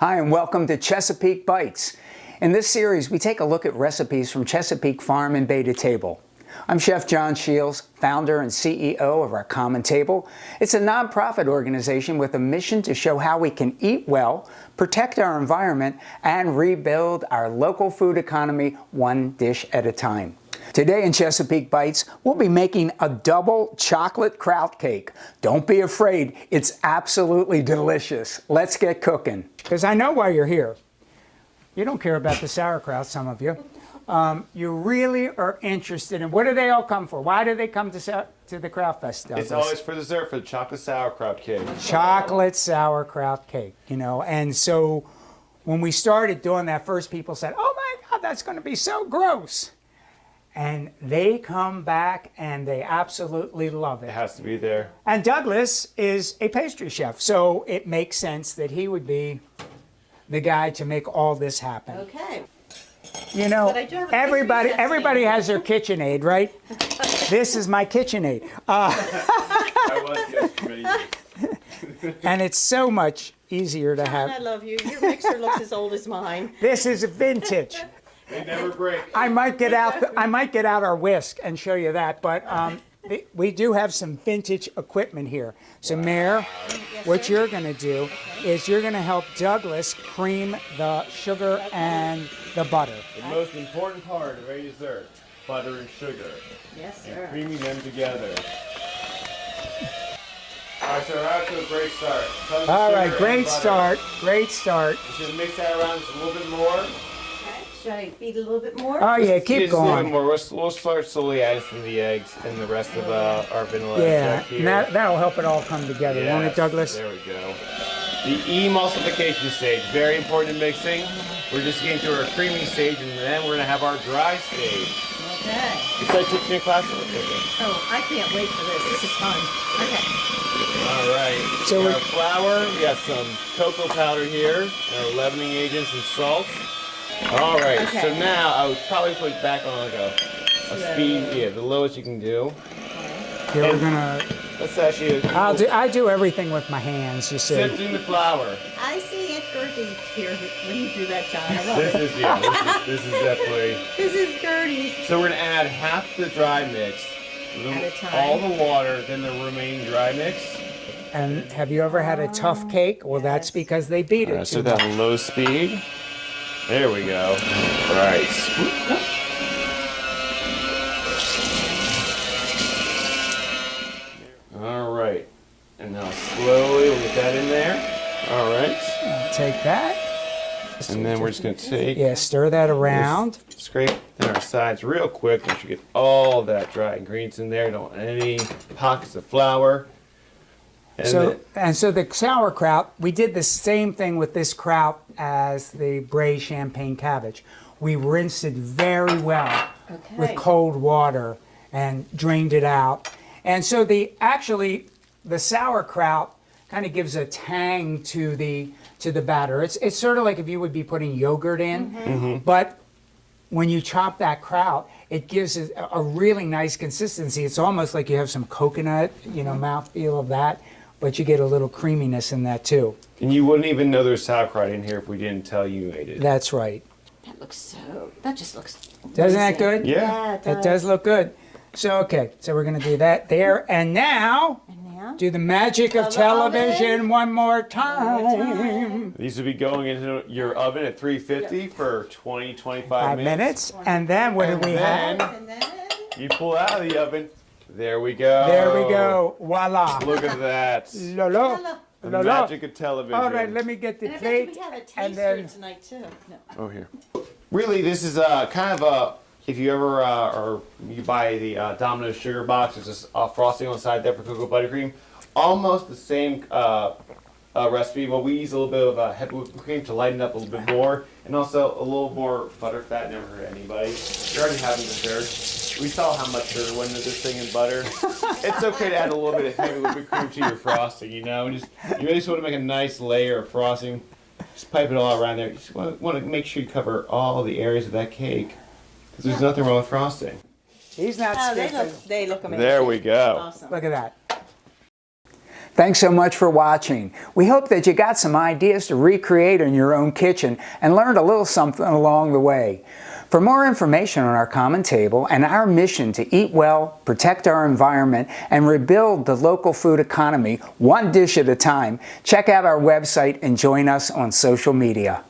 Hi, and welcome to Chesapeake Bites. In this series, we take a look at recipes from Chesapeake Farm and Bay to Table. I'm Chef John Shields, founder and CEO of our Common Table. It's a nonprofit organization with a mission to show how we can eat well, protect our environment, and rebuild our local food economy one dish at a time. Today in Chesapeake Bites, we'll be making a double chocolate kraut cake. Don't be afraid, it's absolutely delicious. Let's get cooking. Because I know why you're here. You don't care about the sauerkraut, some of you. You really are interested in, what do they all come for? Why do they come to the Kraut Fest? It's always for dessert, for the chocolate sauerkraut cake. Chocolate sauerkraut cake, you know. And so when we started doing that, first people said, oh my God, that's going to be so gross. And they come back and they absolutely love it. It has to be there. And Douglas is a pastry chef, so it makes sense that he would be the guy to make all this happen. Okay. You know, everybody has their KitchenAid, right? This is my KitchenAid. I was yesterday. And it's so much easier to have. I love you. Your mixer looks as old as mine. This is vintage. They never break. I might get out our whisk and show you that, but we do have some vintage equipment here. So Mare, what you're going to do is you're going to help Douglas cream the sugar and the butter. The most important part of any dessert, butter and sugar. Yes, sir. And creaming them together. All right, so we're out to a great start. All right, great start, great start. Just going to mix that around just a little bit more. Should I beat it a little bit more? Oh yeah, keep Just a little going. bit more. We'll start slowly adding some of the eggs and the rest of our vanilla Yeah, extract here. that'll help it all come together, won't it, Douglas? There we go. The emulsification stage, very important in mixing. We're just getting to our creaming stage, and then we're going to have our dry stage. Okay. You started teaching your class? Oh, I can't wait for this. This is fun. Okay. All right. So we got our flour. We got some cocoa powder here, our leavening agents and salt. All right. Okay. So now I would probably put it back on like a speed, yeah, the lowest you can do. Okay, we're gonna. Let's actually. I do everything with my hands. You see. Sifting the flour. I see it Gertie here when you do that, John. I love This it. is this is definitely. This is Gertie. So we're gonna add half the dry mix, At a time. all the water, then the remaining dry mix. And have you ever had a tough cake? Well, that's Yes. because they beat it All right, so too that much. low speed. There we go. All right. All right. And now slowly we'll get that in there. All right. Take that. And then we're just gonna take, Yeah, stir that around. scrape down our sides real quick. Make sure you get all that dry ingredients in there. Don't want any pockets of flour. And So the sauerkraut, we did the same thing with this kraut as the braised champagne cabbage. We rinsed it very well with cold water and drained it out. And so the sauerkraut kind of gives a tang to the batter. It's sort of like if you would be putting yogurt in, but when you chop that kraut, it gives it a really nice consistency. It's almost like you have some coconut, mouthfeel of that. But you get a little creaminess in that too. And you wouldn't even know there's sauerkraut in here if we didn't tell you made it. That's right. That just looks Doesn't that good? Yeah. It does look good. So, okay, so we're going to do that there. And now, do the magic of television one more time. These will be going into your oven at 350 for 20, 25 5 minutes. And then what do we have? And then You pull out of the oven. There we go. There we go. Voila. Look at that. Lolo. The Lolo. magic of television. All right, let me get the and I bet plate. we have a and taster then tonight too. No. Oh, here. Really, this is kind of a, if you ever, or you buy the Domino's sugar box, there's this frosting on the side there for cocoa buttercream. Almost the same recipe, but we use a little bit of heavy whipping cream to lighten up a little bit more, and also a little more butter fat. Never hurt anybody. You're already having dessert. We saw how much sugar went into this thing in butter. It's okay to add a little bit of heavy whipping cream to your frosting, you just really just want to make a nice layer of frosting. Just pipe it all around there. You just want to make sure you cover all the areas of that cake, because there's nothing wrong with frosting. he's not Oh, skipping. they look amazing. There we go. Awesome. Look at that. Thanks so much for watching. We hope that you got some ideas to recreate in your own kitchen and learned a little something along the way. For more information on our common table and our mission to eat well, protect our environment, and rebuild the local food economy one dish at a time, check out our website and join us on social media.